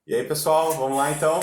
E aí, pessoal, vamos lá então.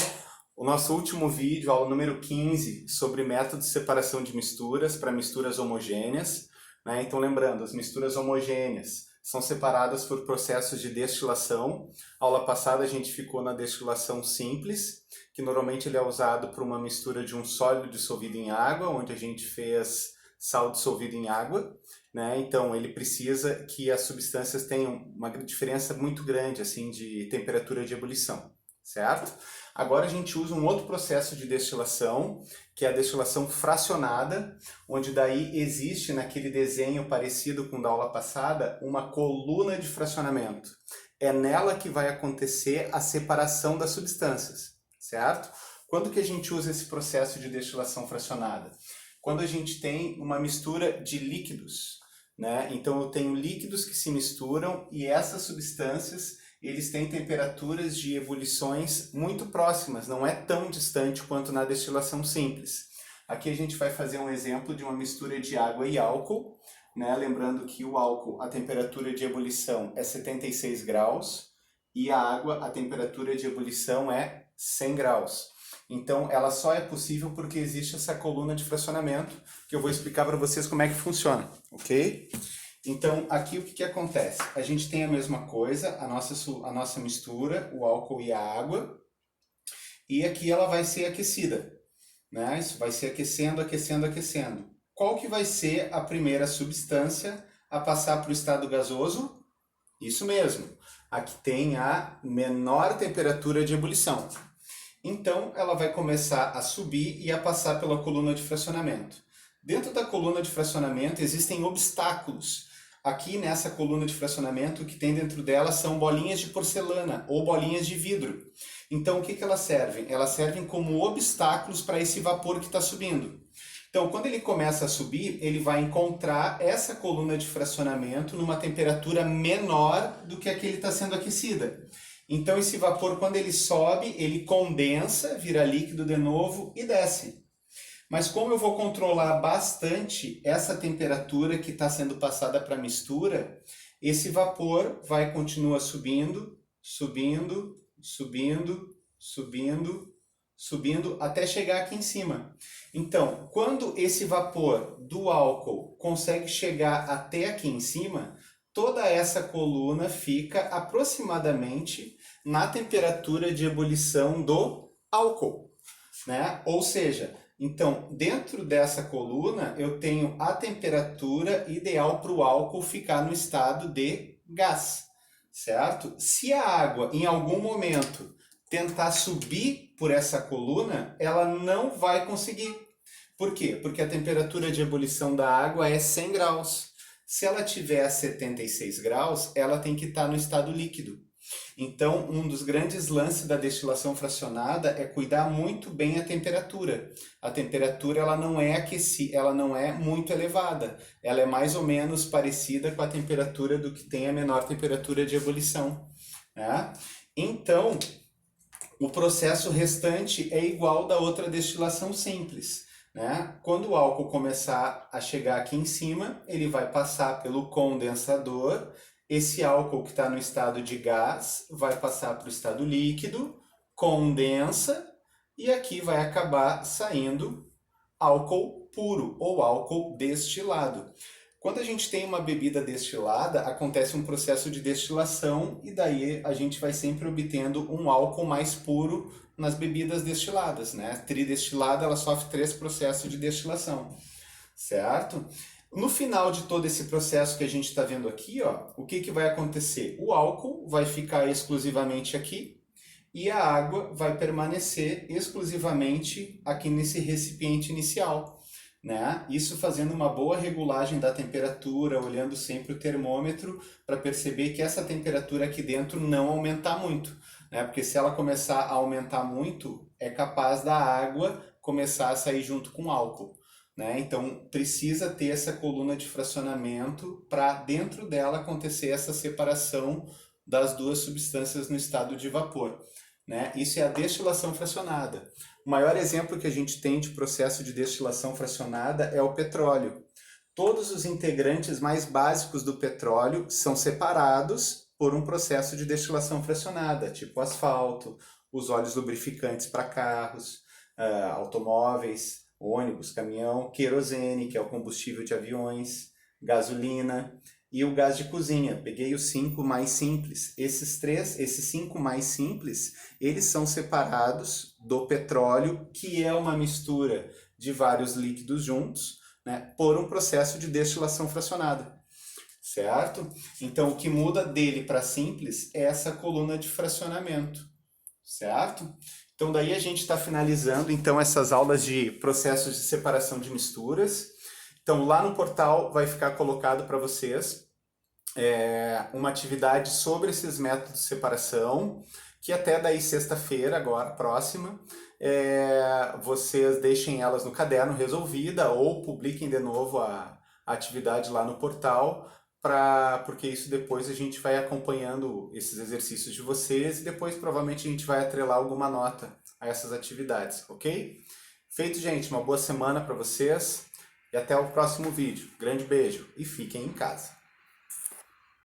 O nosso último vídeo, aula número 15, sobre método de separação de misturas para misturas homogêneas, né? Então, lembrando, as misturas homogêneas são separadas por processos de destilação. A aula passada a gente ficou na destilação simples, que normalmente ele é usado para uma mistura de um sólido dissolvido em água, onde a gente fez sal dissolvido em água, né? Então ele precisa que as substâncias tenham uma diferença muito grande assim de temperatura de ebulição, certo? Agora a gente usa um outro processo de destilação, que é a destilação fracionada, onde daí existe naquele desenho parecido com o da aula passada uma coluna de fracionamento. É nela que vai acontecer a separação das substâncias, certo? Quando que a gente usa esse processo de destilação fracionada? Quando a gente tem uma mistura de líquidos, né? Então eu tenho líquidos que se misturam e essas substâncias eles têm temperaturas de ebulições muito próximas, não é tão distante quanto na destilação simples. Aqui a gente vai fazer um exemplo de uma mistura de água e álcool, né? Lembrando que o álcool, a temperatura de ebulição é 76 graus e a água, a temperatura de ebulição é 100 graus. Então, ela só é possível porque existe essa coluna de fracionamento, que eu vou explicar para vocês como é que funciona, ok? Então, aqui o que acontece? A gente tem a mesma coisa, a nossa mistura, o álcool e a água, e aqui ela vai ser aquecida, né? Isso vai ser aquecendo, aquecendo, aquecendo. Qual que vai ser a primeira substância a passar para o estado gasoso? Isso mesmo, a que tem a menor temperatura de ebulição. Então, ela vai começar a subir e a passar pela coluna de fracionamento. Dentro da coluna de fracionamento existem obstáculos. Aqui nessa coluna de fracionamento, o que tem dentro dela são bolinhas de porcelana ou bolinhas de vidro. Então, o que elas servem? Elas servem como obstáculos para esse vapor que está subindo. Então, quando ele começa a subir, ele vai encontrar essa coluna de fracionamento numa temperatura menor do que a que ele está sendo aquecida. Então esse vapor, quando ele sobe, ele condensa, vira líquido de novo e desce. Mas como eu vou controlar bastante essa temperatura que está sendo passada para a mistura, esse vapor vai continuar subindo, subindo, subindo, subindo, subindo, até chegar aqui em cima. Então, quando esse vapor do álcool consegue chegar até aqui em cima, toda essa coluna fica aproximadamente na temperatura de ebulição do álcool, né? Ou seja, então dentro dessa coluna eu tenho a temperatura ideal para o álcool ficar no estado de gás, certo? Se a água em algum momento tentar subir por essa coluna, ela não vai conseguir. Por quê? Porque a temperatura de ebulição da água é 100 graus. Se ela tiver a 76 graus, ela tem que estar no estado líquido. Então, um dos grandes lances da destilação fracionada é cuidar muito bem a temperatura. A temperatura ela não é aquecida, ela não é muito elevada. Ela é mais ou menos parecida com a temperatura do que tem a menor temperatura de ebulição, né? Então, o processo restante é igual da outra destilação simples, né? Quando o álcool começar a chegar aqui em cima, ele vai passar pelo condensador. Esse álcool que está no estado de gás vai passar para o estado líquido, condensa e aqui vai acabar saindo álcool puro ou álcool destilado. Quando a gente tem uma bebida destilada, acontece um processo de destilação e daí a gente vai sempre obtendo um álcool mais puro nas bebidas destiladas, né? Tridestilada, ela sofre 3 processos de destilação, certo? No final de todo esse processo que a gente está vendo aqui, ó, o que vai acontecer? O álcool vai ficar exclusivamente aqui e a água vai permanecer exclusivamente aqui nesse recipiente inicial, né? Isso fazendo uma boa regulagem da temperatura, olhando sempre o termômetro para perceber que essa temperatura aqui dentro não aumentar muito, né? Porque se ela começar a aumentar muito, é capaz da água começar a sair junto com o álcool, né? Então precisa ter essa coluna de fracionamento para dentro dela acontecer essa separação das duas substâncias no estado de vapor, né? Isso é a destilação fracionada. O maior exemplo que a gente tem de processo de destilação fracionada é o petróleo. Todos os integrantes mais básicos do petróleo são separados por um processo de destilação fracionada, tipo asfalto, os óleos lubrificantes para carros, automóveis, ônibus, caminhão, querosene, que é o combustível de aviões, gasolina e o gás de cozinha. Peguei os 5 mais simples. Esses 5 mais simples, eles são separados do petróleo, que é uma mistura de vários líquidos juntos, né, por um processo de destilação fracionada. Certo? Então, o que muda dele para simples é essa coluna de fracionamento, certo? Então, daí a gente está finalizando então essas aulas de processos de separação de misturas. Então, lá no portal vai ficar colocado para vocês uma atividade sobre esses métodos de separação, que até daí sexta-feira, agora, próxima, vocês deixem elas no caderno resolvida ou publiquem de novo a atividade lá no portal, porque isso depois a gente vai acompanhando esses exercícios de vocês e depois provavelmente a gente vai atrelar alguma nota a essas atividades, ok? Feito, gente, uma boa semana para vocês e até o próximo vídeo. Grande beijo e fiquem em casa.